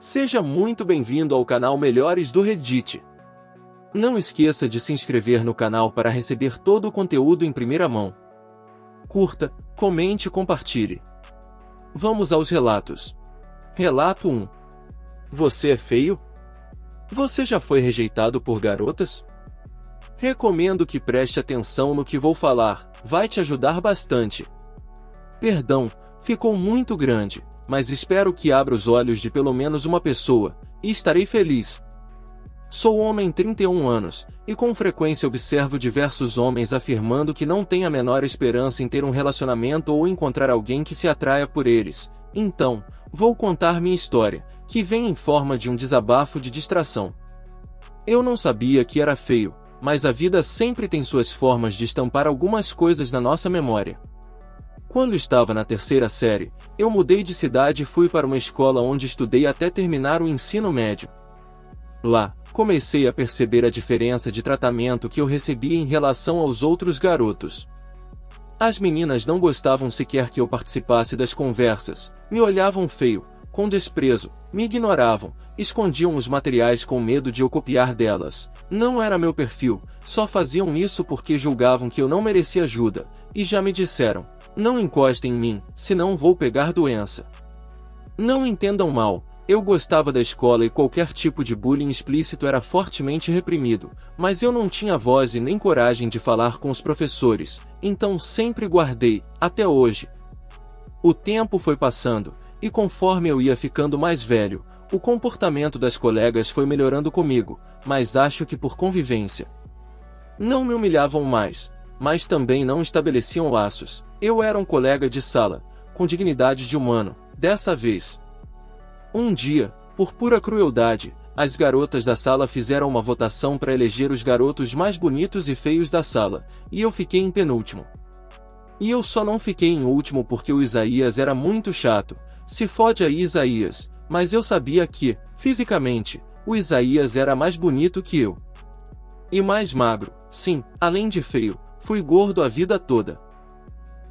Seja muito bem-vindo ao canal Melhores do Reddit. Não esqueça de se inscrever no canal para receber todo o conteúdo em primeira mão. Curta, comente e compartilhe. Vamos aos relatos. Relato 1. Você é feio? Você já foi rejeitado por garotas? Recomendo que preste atenção no que vou falar, vai te ajudar bastante. Perdão, ficou muito grande, mas espero que abra os olhos de pelo menos uma pessoa, e estarei feliz. Sou homem 31 anos, e com frequência observo diversos homens afirmando que não têm a menor esperança em ter um relacionamento ou encontrar alguém que se atraia por eles. Então, vou contar minha história, que vem em forma de um desabafo de distração. Eu não sabia que era feio, mas a vida sempre tem suas formas de estampar algumas coisas na nossa memória. Quando estava na terceira série, eu mudei de cidade e fui para uma escola onde estudei até terminar o ensino médio. Lá, comecei a perceber a diferença de tratamento que eu recebia em relação aos outros garotos. As meninas não gostavam sequer que eu participasse das conversas, me olhavam feio, com desprezo, me ignoravam, escondiam os materiais com medo de eu copiar delas. Não era meu perfil, só faziam isso porque julgavam que eu não merecia ajuda, e já me disseram: não encostem em mim, senão vou pegar doença. Não entendam mal, eu gostava da escola e qualquer tipo de bullying explícito era fortemente reprimido, mas eu não tinha voz e nem coragem de falar com os professores, então sempre guardei, até hoje. O tempo foi passando, e conforme eu ia ficando mais velho, o comportamento das colegas foi melhorando comigo, mas acho que por convivência. Não me humilhavam mais, mas também não estabeleciam laços. Eu era um colega de sala, com dignidade de humano, dessa vez. Um dia, por pura crueldade, as garotas da sala fizeram uma votação para eleger os garotos mais bonitos e feios da sala, e eu fiquei em penúltimo. E eu só não fiquei em último porque o Isaías era muito chato. Se fode aí, Isaías, mas eu sabia que, fisicamente, o Isaías era mais bonito que eu. E mais magro, sim, além de feio, fui gordo a vida toda.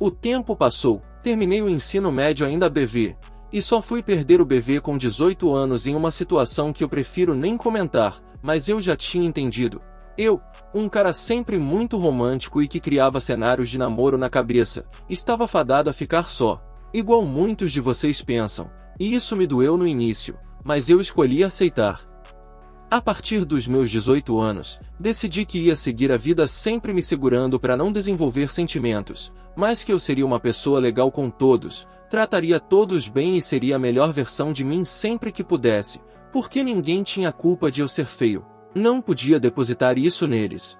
O tempo passou, terminei o ensino médio ainda BV, e só fui perder o BV com 18 anos em uma situação que eu prefiro nem comentar, mas eu já tinha entendido. Eu, um cara sempre muito romântico e que criava cenários de namoro na cabeça, estava fadado a ficar só, igual muitos de vocês pensam, e isso me doeu no início, mas eu escolhi aceitar. A partir dos meus 18 anos, decidi que ia seguir a vida sempre me segurando para não desenvolver sentimentos, mas que eu seria uma pessoa legal com todos, trataria todos bem e seria a melhor versão de mim sempre que pudesse, porque ninguém tinha culpa de eu ser feio, não podia depositar isso neles.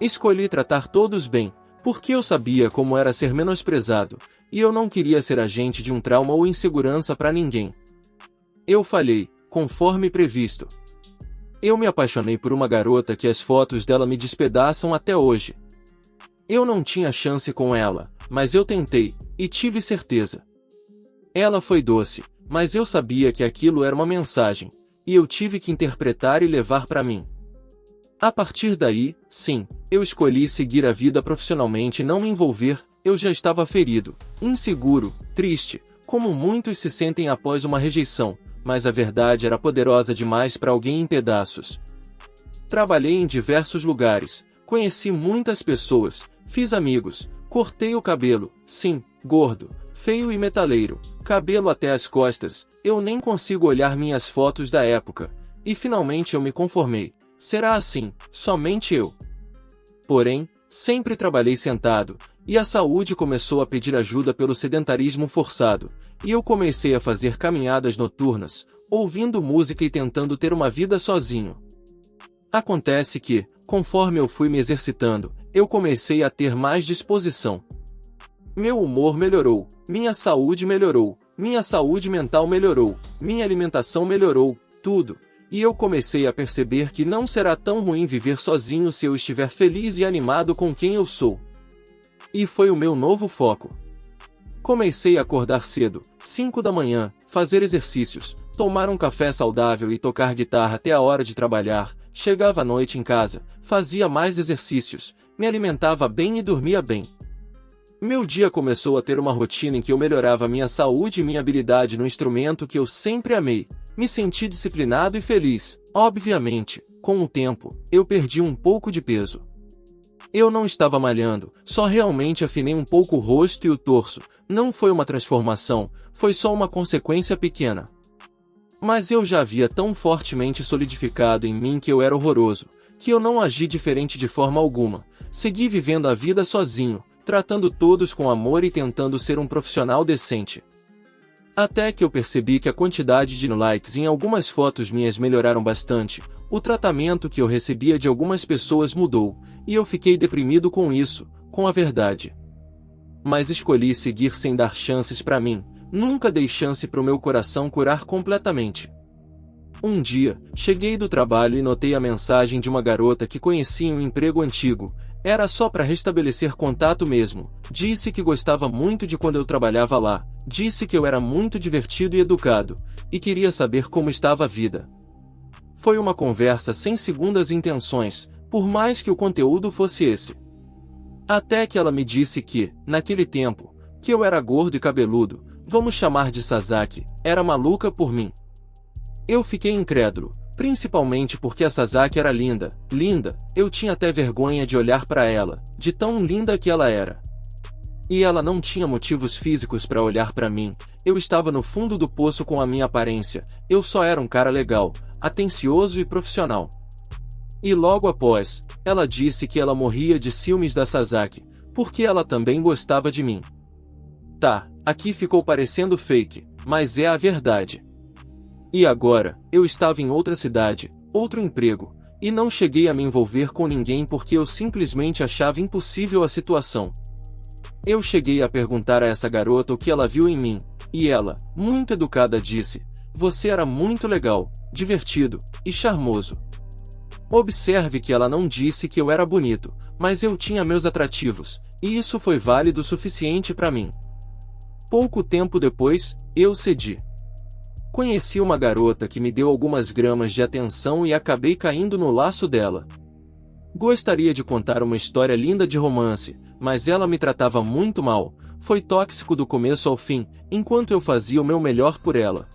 Escolhi tratar todos bem, porque eu sabia como era ser menosprezado, e eu não queria ser agente de um trauma ou insegurança para ninguém. Eu falhei, conforme previsto. Eu me apaixonei por uma garota que as fotos dela me despedaçam até hoje. Eu não tinha chance com ela, mas eu tentei, e tive certeza. Ela foi doce, mas eu sabia que aquilo era uma mensagem, e eu tive que interpretar e levar para mim. A partir daí, sim, eu escolhi seguir a vida profissionalmente e não me envolver. Eu já estava ferido, inseguro, triste, como muitos se sentem após uma rejeição, mas a verdade era poderosa demais para alguém em pedaços. Trabalhei em diversos lugares, conheci muitas pessoas, fiz amigos, cortei o cabelo, sim, gordo, feio e metaleiro, cabelo até as costas, eu nem consigo olhar minhas fotos da época, e finalmente eu me conformei, será assim, somente eu. Porém, sempre trabalhei sentado, e a saúde começou a pedir ajuda pelo sedentarismo forçado, e eu comecei a fazer caminhadas noturnas, ouvindo música e tentando ter uma vida sozinho. Acontece que, conforme eu fui me exercitando, eu comecei a ter mais disposição. Meu humor melhorou, minha saúde melhorou, minha saúde mental melhorou, minha alimentação melhorou, tudo, e eu comecei a perceber que não será tão ruim viver sozinho se eu estiver feliz e animado com quem eu sou. E foi o meu novo foco. Comecei a acordar cedo, 5 da manhã, fazer exercícios, tomar um café saudável e tocar guitarra até a hora de trabalhar, chegava à noite em casa, fazia mais exercícios, me alimentava bem e dormia bem. Meu dia começou a ter uma rotina em que eu melhorava minha saúde e minha habilidade no instrumento que eu sempre amei, Me senti disciplinado e feliz. Obviamente, com o tempo, eu perdi um pouco de peso. Eu não estava malhando, só realmente afinei um pouco o rosto e o torso. Não foi uma transformação, foi só uma consequência pequena. Mas eu já havia tão fortemente solidificado em mim que eu era horroroso, que eu não agi diferente de forma alguma. Segui vivendo a vida sozinho, tratando todos com amor e tentando ser um profissional decente. Até que eu percebi que a quantidade de likes em algumas fotos minhas melhoraram bastante, o tratamento que eu recebia de algumas pessoas mudou, e eu fiquei deprimido com isso, com a verdade. Mas escolhi seguir sem dar chances para mim, nunca dei chance para o meu coração curar completamente. Um dia, cheguei do trabalho e notei a mensagem de uma garota que conheci em um emprego antigo. Era só para restabelecer contato mesmo. Disse que gostava muito de quando eu trabalhava lá, disse que eu era muito divertido e educado, e queria saber como estava a vida. Foi uma conversa sem segundas intenções, por mais que o conteúdo fosse esse. Até que ela me disse que, naquele tempo, que eu era gordo e cabeludo, vamos chamar de Sasaki, era maluca por mim. Eu fiquei incrédulo, principalmente porque a Sasaki era linda, eu tinha até vergonha de olhar para ela, de tão linda que ela era. E ela não tinha motivos físicos para olhar para mim, eu estava no fundo do poço com a minha aparência, eu só era um cara legal, atencioso e profissional. E logo após, ela disse que ela morria de ciúmes da Sasaki, porque ela também gostava de mim. Tá, aqui ficou parecendo fake, mas é a verdade. E agora, eu estava em outra cidade, outro emprego, e não cheguei a me envolver com ninguém porque eu simplesmente achava impossível a situação. Eu cheguei a perguntar a essa garota o que ela viu em mim, e ela, muito educada, disse: "Você era muito legal, divertido e charmoso." Observe que ela não disse que eu era bonito, mas eu tinha meus atrativos, e isso foi válido o suficiente para mim. Pouco tempo depois, eu cedi. Conheci uma garota que me deu algumas gramas de atenção e acabei caindo no laço dela. Gostaria de contar uma história linda de romance, mas ela me tratava muito mal, foi tóxico do começo ao fim, enquanto eu fazia o meu melhor por ela.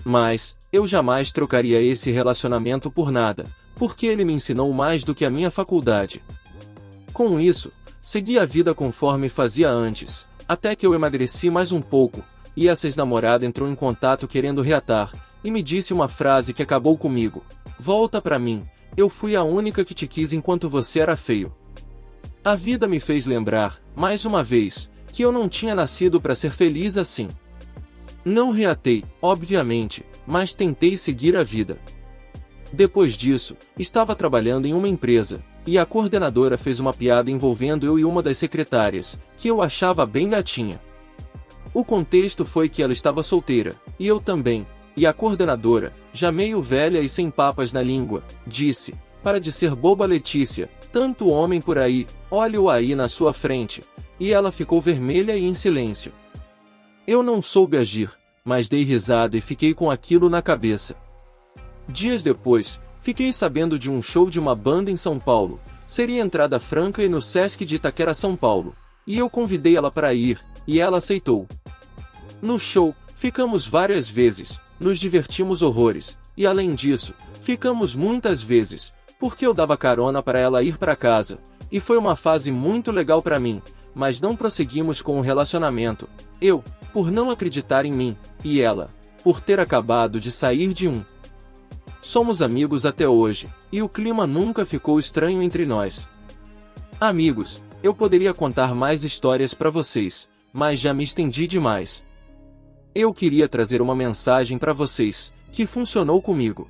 Mas, eu jamais trocaria esse relacionamento por nada, porque ele me ensinou mais do que a minha faculdade. Com isso, segui a vida conforme fazia antes, até que eu emagreci mais um pouco, e essa ex-namorada entrou em contato querendo reatar, e me disse uma frase que acabou comigo: "Volta pra mim, eu fui a única que te quis enquanto você era feio." A vida me fez lembrar, mais uma vez, que eu não tinha nascido para ser feliz assim. Não reatei, obviamente, mas tentei seguir a vida. Depois disso, estava trabalhando em uma empresa, e a coordenadora fez uma piada envolvendo eu e uma das secretárias, que eu achava bem gatinha. O contexto foi que ela estava solteira, e eu também, e a coordenadora, já meio velha e sem papas na língua, disse: "Para de ser boba, Letícia, tanto homem por aí, olhe-o aí na sua frente." E ela ficou vermelha e em silêncio. Eu não soube agir, mas dei risada e fiquei com aquilo na cabeça. Dias depois, fiquei sabendo de um show de uma banda em São Paulo, seria entrada franca e no Sesc de Itaquera, São Paulo, e eu convidei ela para ir, e ela aceitou. No show, ficamos várias vezes, nos divertimos horrores, e além disso, ficamos muitas vezes, porque eu dava carona para ela ir para casa, e foi uma fase muito legal para mim, mas não prosseguimos com o relacionamento, eu, por não acreditar em mim, e ela, por ter acabado de sair de um. Somos amigos até hoje, e o clima nunca ficou estranho entre nós. Amigos, eu poderia contar mais histórias para vocês, mas já me estendi demais. Eu queria trazer uma mensagem para vocês, que funcionou comigo.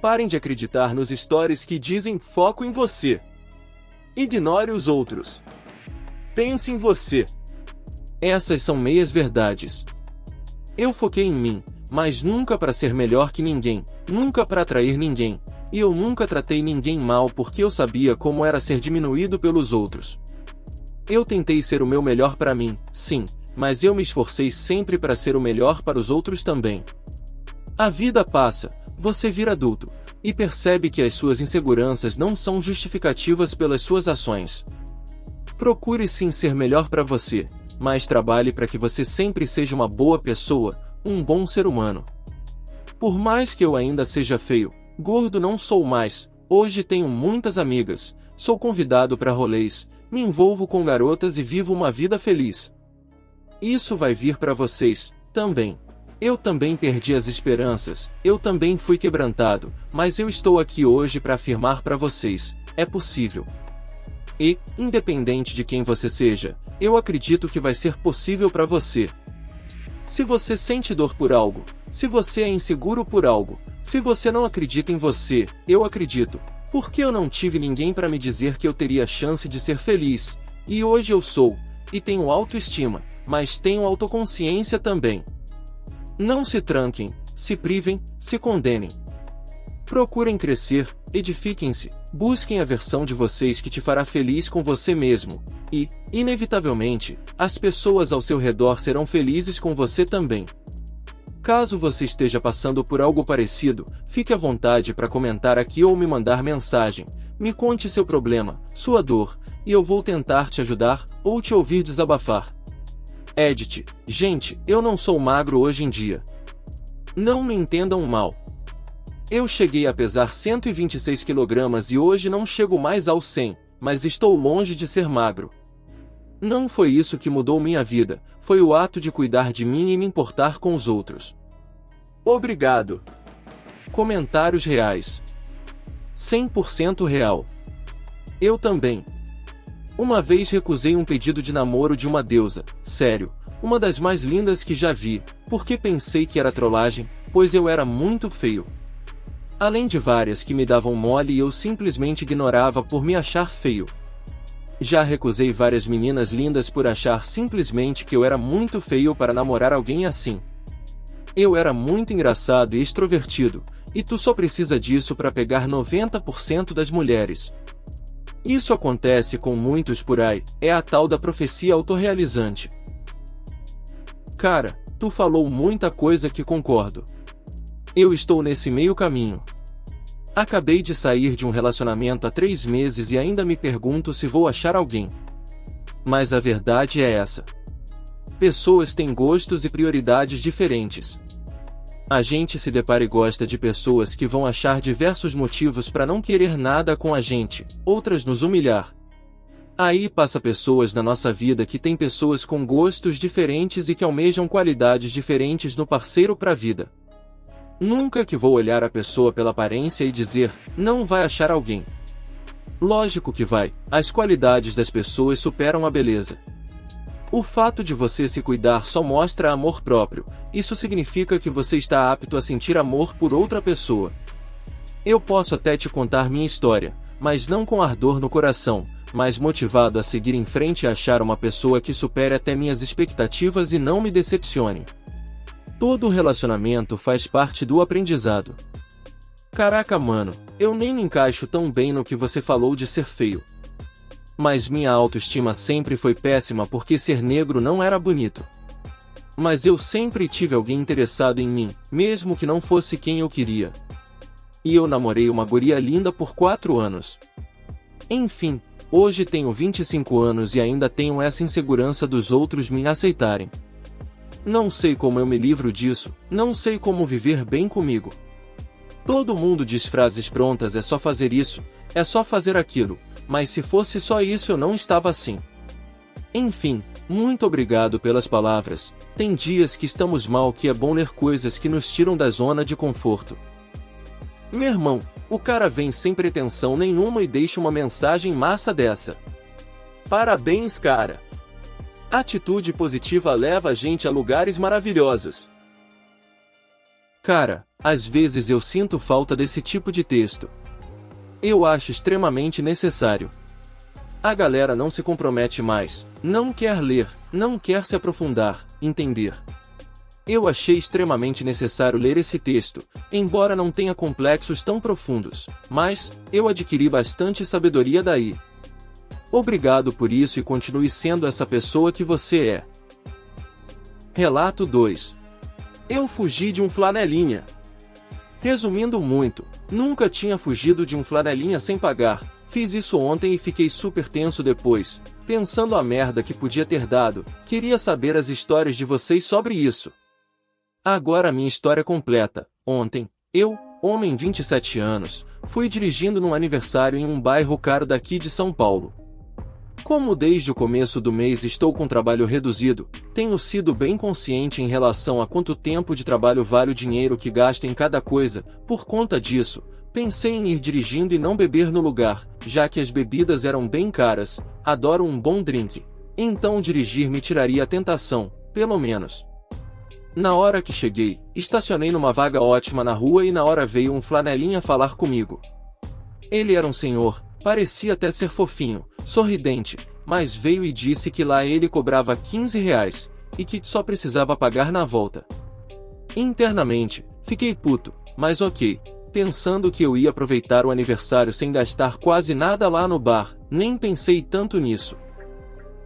Parem de acreditar nos stories que dizem foco em você. Ignore os outros. Pense em você. Essas são meias verdades. Eu foquei em mim, mas nunca para ser melhor que ninguém, nunca para atrair ninguém, e eu nunca tratei ninguém mal porque eu sabia como era ser diminuído pelos outros. Eu tentei ser o meu melhor para mim, sim, mas eu me esforcei sempre para ser o melhor para os outros também. A vida passa, você vira adulto, e percebe que as suas inseguranças não são justificativas pelas suas ações. Procure sim ser melhor para você, mas trabalhe para que você sempre seja uma boa pessoa, um bom ser humano. Por mais que eu ainda seja feio, gordo não sou mais, hoje tenho muitas amigas, sou convidado para rolês, me envolvo com garotas e vivo uma vida feliz. Isso vai vir para vocês, também. Eu também perdi as esperanças, eu também fui quebrantado, mas eu estou aqui hoje para afirmar para vocês, é possível. E, independente de quem você seja, eu acredito que vai ser possível para você. Se você sente dor por algo, se você é inseguro por algo, se você não acredita em você, eu acredito. Porque eu não tive ninguém para me dizer que eu teria chance de ser feliz, e hoje eu sou, e tenho autoestima, mas tenho autoconsciência também. Não se tranquem, se privem, se condenem. Procurem crescer, edifiquem-se, busquem a versão de vocês que te fará feliz com você mesmo, e, inevitavelmente, as pessoas ao seu redor serão felizes com você também. Caso você esteja passando por algo parecido, fique à vontade para comentar aqui ou me mandar mensagem, me conte seu problema, sua dor, e eu vou tentar te ajudar, ou te ouvir desabafar. Edit, gente, eu não sou magro hoje em dia. Não me entendam mal. Eu cheguei a pesar 126 kg e hoje não chego mais aos 100, mas estou longe de ser magro. Não foi isso que mudou minha vida, foi o ato de cuidar de mim e me importar com os outros. Obrigado. Comentários reais. 100% real. Eu também. Uma vez recusei um pedido de namoro de uma deusa, sério, uma das mais lindas que já vi, porque pensei que era trollagem, pois eu era muito feio. Além de várias que me davam mole e eu simplesmente ignorava por me achar feio. Já recusei várias meninas lindas por achar simplesmente que eu era muito feio para namorar alguém assim. Eu era muito engraçado e extrovertido, e tu só precisa disso para pegar 90% das mulheres. Isso acontece com muitos por aí, é a tal da profecia autorrealizante. Cara, tu falou muita coisa que concordo. Eu estou nesse meio caminho. Acabei de sair de um relacionamento há 3 meses e ainda me pergunto se vou achar alguém. Mas a verdade é essa. Pessoas têm gostos e prioridades diferentes. A gente se depara e gosta de pessoas que vão achar diversos motivos para não querer nada com a gente, outras nos humilhar. Aí passa pessoas na nossa vida que têm pessoas com gostos diferentes e que almejam qualidades diferentes no parceiro para a vida. Nunca que vou olhar a pessoa pela aparência e dizer, não vai achar alguém. Lógico que vai, as qualidades das pessoas superam a beleza. O fato de você se cuidar só mostra amor próprio, isso significa que você está apto a sentir amor por outra pessoa. Eu posso até te contar minha história, mas não com ardor no coração, mas motivado a seguir em frente e achar uma pessoa que supere até minhas expectativas e não me decepcione. Todo relacionamento faz parte do aprendizado. Caraca, mano, eu nem me encaixo tão bem no que você falou de ser feio. Mas minha autoestima sempre foi péssima porque ser negro não era bonito. Mas eu sempre tive alguém interessado em mim, mesmo que não fosse quem eu queria. E eu namorei uma guria linda por 4 anos. Enfim, hoje tenho 25 anos e ainda tenho essa insegurança dos outros me aceitarem. Não sei como eu me livro disso, não sei como viver bem comigo. Todo mundo diz frases prontas, é só fazer isso, é só fazer aquilo, mas se fosse só isso eu não estava assim. Enfim, muito obrigado pelas palavras, tem dias que estamos mal que é bom ler coisas que nos tiram da zona de conforto. Meu irmão, o cara vem sem pretensão nenhuma e deixa uma mensagem massa dessa. Parabéns, cara! Atitude positiva leva a gente a lugares maravilhosos. Cara, às vezes eu sinto falta desse tipo de texto. Eu acho extremamente necessário. A galera não se compromete mais, não quer ler, não quer se aprofundar, entender. Eu achei extremamente necessário ler esse texto, embora não tenha complexos tão profundos, mas eu adquiri bastante sabedoria daí. Obrigado por isso e continue sendo essa pessoa que você é. Relato 2. Eu fugi de um flanelinha. Resumindo muito, nunca tinha fugido de um flanelinha sem pagar, fiz isso ontem e fiquei super tenso depois, pensando a merda que podia ter dado, queria saber as histórias de vocês sobre isso. Agora a minha história completa, Ontem, eu, homem 27 anos, fui dirigindo num aniversário em um bairro caro daqui de São Paulo. Como desde o começo do mês estou com trabalho reduzido, tenho sido bem consciente em relação a quanto tempo de trabalho vale o dinheiro que gasto em cada coisa. Por conta disso, pensei em ir dirigindo e não beber no lugar, já que as bebidas eram bem caras. Adoro um bom drink. Então dirigir me tiraria a tentação, pelo menos. Na hora que cheguei, estacionei numa vaga ótima na rua e na hora veio um flanelinha falar comigo. Ele era um senhor, parecia até ser fofinho, sorridente, mas veio e disse que lá ele cobrava R$ 15 e que só precisava pagar na volta. Internamente, fiquei puto, mas ok, pensando que eu ia aproveitar o aniversário sem gastar quase nada lá no bar, nem pensei tanto nisso.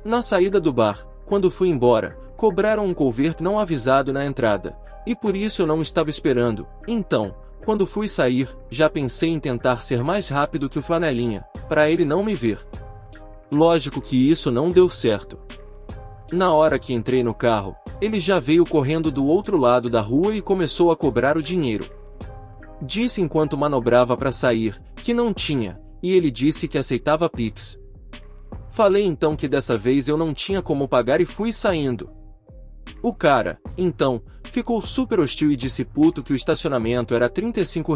Na saída do bar, quando fui embora, cobraram um cover não avisado na entrada, e por isso eu não estava esperando. Então, quando fui sair, já pensei em tentar ser mais rápido que o flanelinha, para ele não me ver. Lógico que isso não deu certo. Na hora que entrei no carro, ele já veio correndo do outro lado da rua e começou a cobrar o dinheiro. Disse enquanto manobrava para sair, que não tinha, e ele disse que aceitava Pix. Falei então que dessa vez eu não tinha como pagar e fui saindo. O cara, então, ficou super hostil e disse puto que o estacionamento era R$ 35.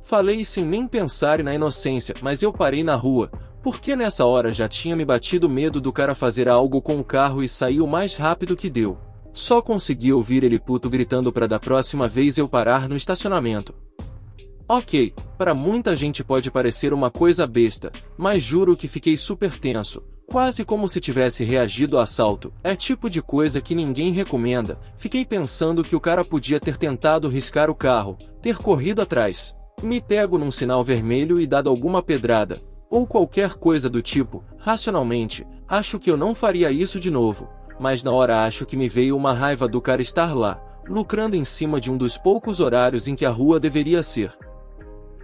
Falei sem nem pensar na inocência, mas eu parei na rua, porque nessa hora já tinha me batido medo do cara fazer algo com o carro e sair o mais rápido que deu. Só consegui ouvir ele puto gritando para da próxima vez eu parar no estacionamento. Ok, para muita gente pode parecer uma coisa besta, mas juro que fiquei super tenso. Quase como se tivesse reagido ao assalto. É tipo de coisa que ninguém recomenda. Fiquei pensando que o cara podia ter tentado riscar o carro, ter corrido atrás, me pego num sinal vermelho e dado alguma pedrada, ou qualquer coisa do tipo. Racionalmente, acho que eu não faria isso de novo, mas na hora acho que me veio uma raiva do cara estar lá, lucrando em cima de um dos poucos horários em que a rua deveria ser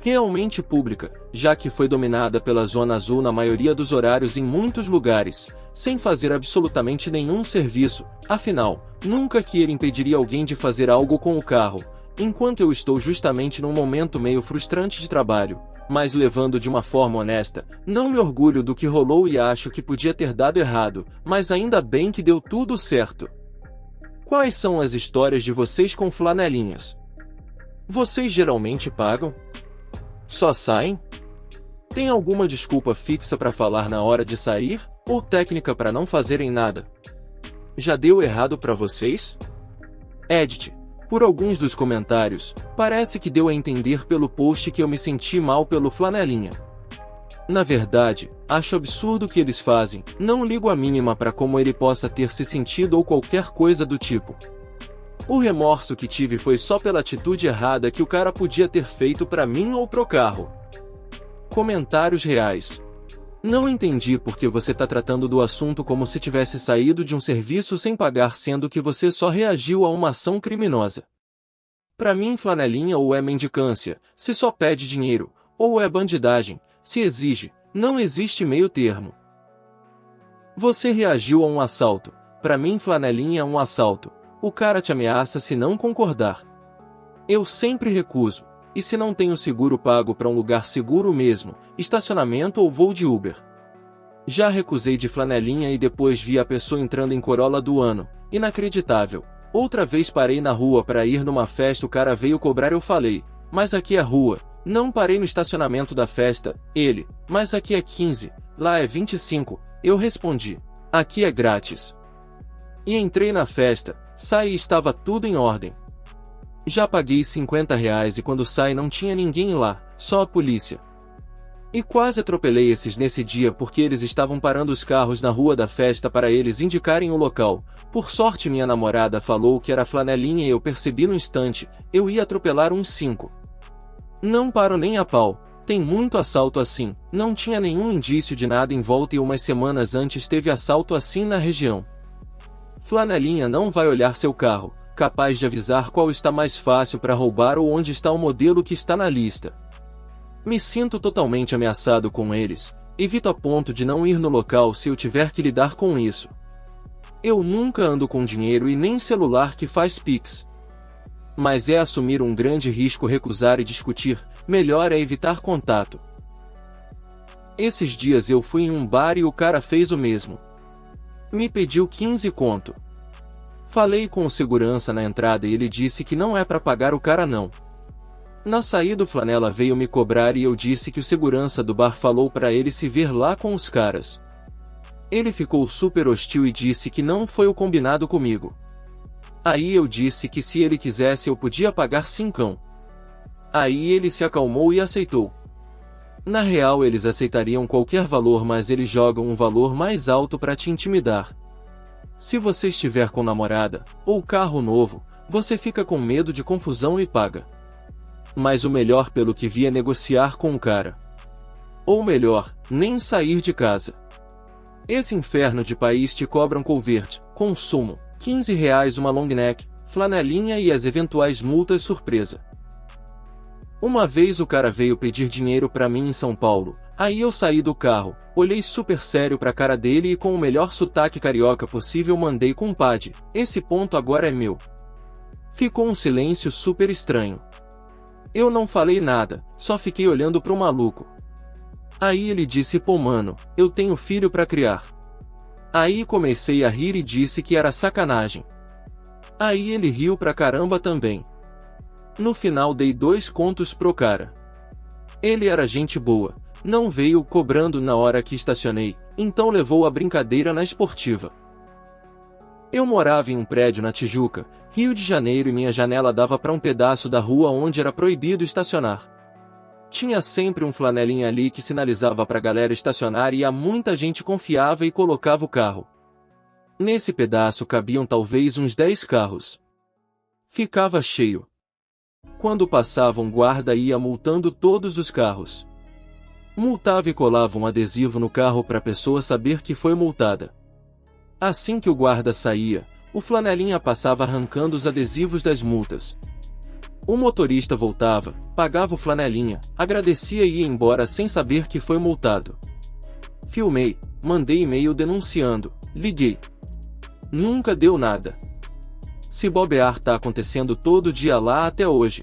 realmente pública, já que foi dominada pela Zona Azul na maioria dos horários em muitos lugares, sem fazer absolutamente nenhum serviço. Afinal, nunca que ele impediria alguém de fazer algo com o carro, enquanto eu estou justamente num momento meio frustrante de trabalho, mas levando de uma forma honesta. Não me orgulho do que rolou e acho que podia ter dado errado, mas ainda bem que deu tudo certo. Quais são as histórias de vocês com flanelinhas? Vocês geralmente pagam? Só saem? Tem alguma desculpa fixa para falar na hora de sair, ou técnica para não fazerem nada? Já deu errado para vocês? Edit. Por alguns dos comentários, parece que deu a entender pelo post que eu me senti mal pelo flanelinha. Na verdade, acho absurdo o que eles fazem, não ligo a mínima para como ele possa ter se sentido ou qualquer coisa do tipo. O remorso que tive foi só pela atitude errada que o cara podia ter feito para mim ou pro carro. Comentários reais. Não entendi porque você tá tratando do assunto como se tivesse saído de um serviço sem pagar, sendo que você só reagiu a uma ação criminosa. Pra mim, flanelinha ou é mendicância, se só pede dinheiro, ou é bandidagem, se exige, não existe meio termo. Você reagiu a um assalto. Pra mim, flanelinha é um assalto. O cara te ameaça se não concordar. Eu sempre recuso, e se não tenho seguro pago para um lugar seguro mesmo, estacionamento ou voo de Uber. Já recusei de flanelinha e depois vi a pessoa entrando em Corolla do ano, inacreditável. Outra vez parei na rua para ir numa festa, o cara veio cobrar, eu falei, mas aqui é rua, não parei no estacionamento da festa. Ele, mas aqui é 15, lá é 25, eu respondi, aqui é grátis. E entrei na festa, saí e estava tudo em ordem. Já paguei R$ 50 e quando saí não tinha ninguém lá, só a polícia. E quase atropelei esses nesse dia porque eles estavam parando os carros na rua da festa para eles indicarem o local. Por sorte minha namorada falou que era flanelinha e eu percebi no instante, eu ia atropelar uns 5. Não paro nem a pau, tem muito assalto assim, não tinha nenhum indício de nada em volta e umas semanas antes teve assalto assim na região. Flanelinha não vai olhar seu carro, capaz de avisar qual está mais fácil para roubar ou onde está o modelo que está na lista. Me sinto totalmente ameaçado com eles, evito a ponto de não ir no local se eu tiver que lidar com isso. Eu nunca ando com dinheiro e nem celular que faz Pix. Mas é assumir um grande risco recusar e discutir, melhor é evitar contato. Esses dias eu fui em um bar e o cara fez o mesmo. Me pediu 15 conto. Falei com o segurança na entrada e ele disse que não é pra pagar o cara não. Na saída o flanela veio me cobrar e eu disse que o segurança do bar falou pra ele se ver lá com os caras. Ele ficou super hostil e disse que não foi o combinado comigo. Aí eu disse que se ele quisesse eu podia pagar 5. Aí ele se acalmou e aceitou. Na real eles aceitariam qualquer valor, mas eles jogam um valor mais alto pra te intimidar. Se você estiver com namorada, ou carro novo, você fica com medo de confusão e paga. Mas o melhor pelo que vi é negociar com o cara. Ou melhor, nem sair de casa. Esse inferno de país te cobram couvert, consumo, R$15 uma long neck, flanelinha e as eventuais multas surpresa. Uma vez o cara veio pedir dinheiro pra mim em São Paulo, aí eu saí do carro, olhei super sério pra cara dele e com o melhor sotaque carioca possível mandei: compadre, esse ponto agora é meu. Ficou um silêncio super estranho. Eu não falei nada, só fiquei olhando pro maluco. Aí ele disse: pô mano, eu tenho filho pra criar. Aí comecei a rir e disse que era sacanagem. Aí ele riu pra caramba também. No final dei 2 contos pro cara. Ele era gente boa, não veio cobrando na hora que estacionei, então levou a brincadeira na esportiva. Eu morava em um prédio na Tijuca, Rio de Janeiro, e minha janela dava para um pedaço da rua onde era proibido estacionar. Tinha sempre um flanelinha ali que sinalizava pra galera estacionar e muita gente confiava e colocava o carro. Nesse pedaço cabiam talvez uns 10 carros. Ficava cheio. Quando passava um guarda ia multando todos os carros. Multava e colava um adesivo no carro para a pessoa saber que foi multada. Assim que o guarda saía, o flanelinha passava arrancando os adesivos das multas. O motorista voltava, pagava o flanelinha, agradecia e ia embora sem saber que foi multado. Filmei, mandei e-mail denunciando, liguei. Nunca deu nada. Se bobear tá acontecendo todo dia lá até hoje.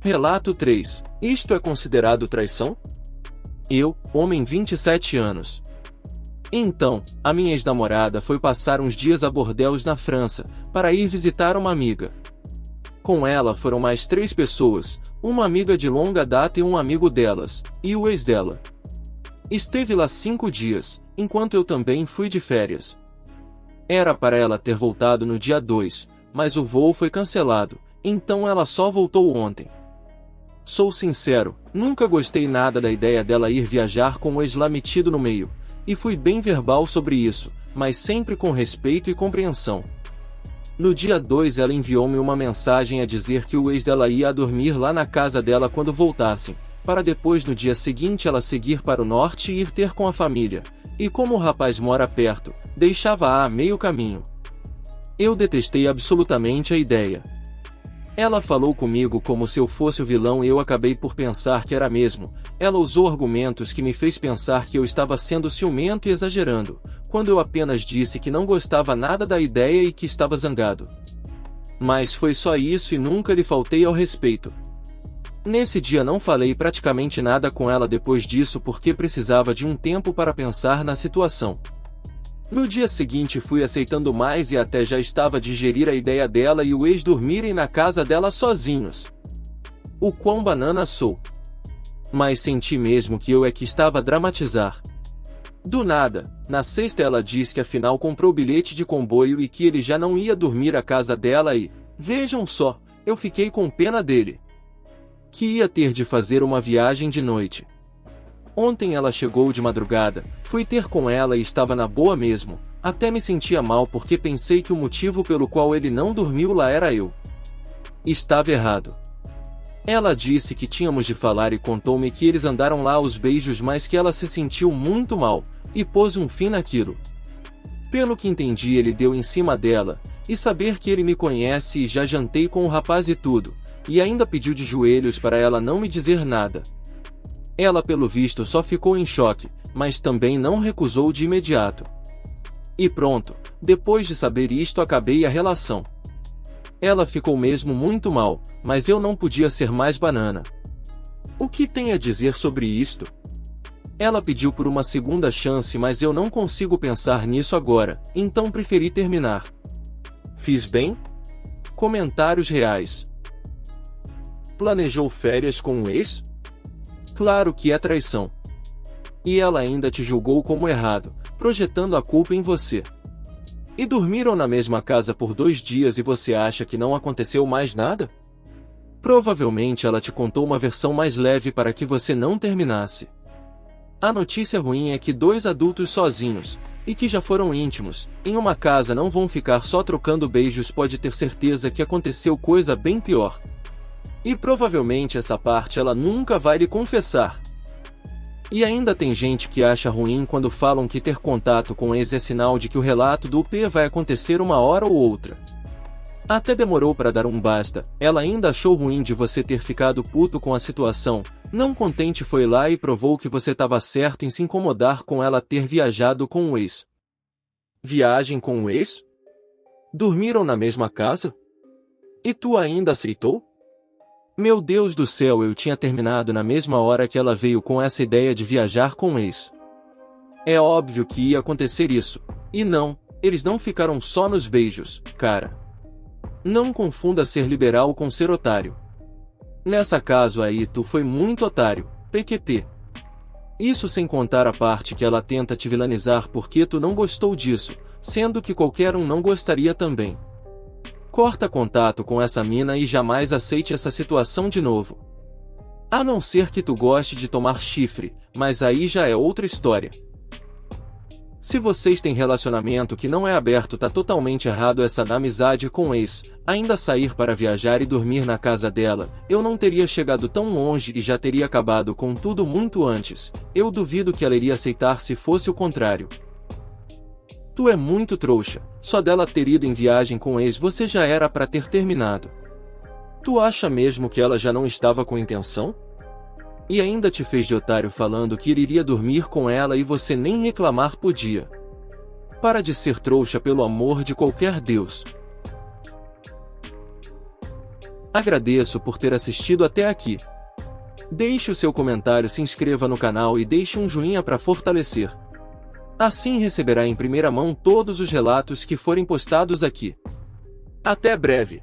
Relato 3. Isto é considerado traição? Eu, homem 27 anos. Então, a minha ex-namorada foi passar uns dias a Bordeaux na França, para ir visitar uma amiga. Com ela foram mais 3 pessoas, uma amiga de longa data e um amigo delas, e o ex dela. Esteve lá 5 dias, enquanto eu também fui de férias. Era para ela ter voltado no dia 2, mas o voo foi cancelado, então ela só voltou ontem. Sou sincero, nunca gostei nada da ideia dela ir viajar com o ex lá metido no meio, e fui bem verbal sobre isso, mas sempre com respeito e compreensão. No dia 2 ela enviou-me uma mensagem a dizer que o ex dela ia dormir lá na casa dela quando voltassem, para depois no dia seguinte ela seguir para o norte e ir ter com a família, e como o rapaz mora perto, deixava-a a meio caminho. Eu detestei absolutamente a ideia. Ela falou comigo como se eu fosse o vilão e eu acabei por pensar que era mesmo. Ela usou argumentos que me fez pensar que eu estava sendo ciumento e exagerando, quando eu apenas disse que não gostava nada da ideia e que estava zangado. Mas foi só isso e nunca lhe faltei ao respeito. Nesse dia não falei praticamente nada com ela depois disso porque precisava de um tempo para pensar na situação. No dia seguinte fui aceitando mais e até já estava a digerir a ideia dela e o ex dormirem na casa dela sozinhos. O quão banana sou. Mas senti mesmo que eu é que estava a dramatizar. Do nada, na sexta ela diz que afinal comprou bilhete de comboio e que ele já não ia dormir à casa dela e, vejam só, eu fiquei com pena dele. Que ia ter de fazer uma viagem de noite. Ontem ela chegou de madrugada, fui ter com ela e estava na boa mesmo, até me sentia mal porque pensei que o motivo pelo qual ele não dormiu lá era eu. Estava errado. Ela disse que tínhamos de falar e contou-me que eles andaram lá aos beijos, mas que ela se sentiu muito mal, e pôs um fim naquilo. Pelo que entendi ele deu em cima dela, e saber que ele me conhece e já jantei com o rapaz e tudo, e ainda pediu de joelhos para ela não me dizer nada. Ela pelo visto só ficou em choque, mas também não recusou de imediato. E pronto, depois de saber isto acabei a relação. Ela ficou mesmo muito mal, mas eu não podia ser mais banana. O que tem a dizer sobre isto? Ela pediu por uma segunda chance, mas eu não consigo pensar nisso agora, então preferi terminar. Fiz bem? Comentários reais. Planejou férias com um ex? Claro que é traição. E ela ainda te julgou como errado, projetando a culpa em você. E dormiram na mesma casa por 2 dias e você acha que não aconteceu mais nada? Provavelmente ela te contou uma versão mais leve para que você não terminasse. A notícia ruim é que 2 adultos sozinhos, e que já foram íntimos, em uma casa não vão ficar só trocando beijos, pode ter certeza que aconteceu coisa bem pior. E provavelmente essa parte ela nunca vai lhe confessar. E ainda tem gente que acha ruim quando falam que ter contato com ex é sinal de que o relato do UP vai acontecer uma hora ou outra. Até demorou para dar um basta, ela ainda achou ruim de você ter ficado puto com a situação, não contente foi lá e provou que você estava certo em se incomodar com ela ter viajado com o ex. Viagem com o ex? Dormiram na mesma casa? E tu ainda aceitou? Meu Deus do céu, eu tinha terminado na mesma hora que ela veio com essa ideia de viajar com o ex. É óbvio que ia acontecer isso. E não, eles não ficaram só nos beijos, cara. Não confunda ser liberal com ser otário. Nessa caso aí tu foi muito otário, PQP. Isso sem contar a parte que ela tenta te vilanizar porque tu não gostou disso, sendo que qualquer um não gostaria também. Corta contato com essa mina e jamais aceite essa situação de novo. A não ser que tu goste de tomar chifre, mas aí já é outra história. Se vocês têm relacionamento que não é aberto, tá totalmente errado essa amizade com ex. Ainda sair para viajar e dormir na casa dela, eu não teria chegado tão longe e já teria acabado com tudo muito antes. Eu duvido que ela iria aceitar se fosse o contrário. Tu é muito trouxa, só dela ter ido em viagem com ex você já era para ter terminado. Tu acha mesmo que ela já não estava com intenção? E ainda te fez de otário falando que iria dormir com ela e você nem reclamar podia. Para de ser trouxa, pelo amor de qualquer Deus. Agradeço por ter assistido até aqui. Deixe o seu comentário, se inscreva no canal e deixe um joinha para fortalecer. Assim receberá em primeira mão todos os relatos que forem postados aqui. Até breve!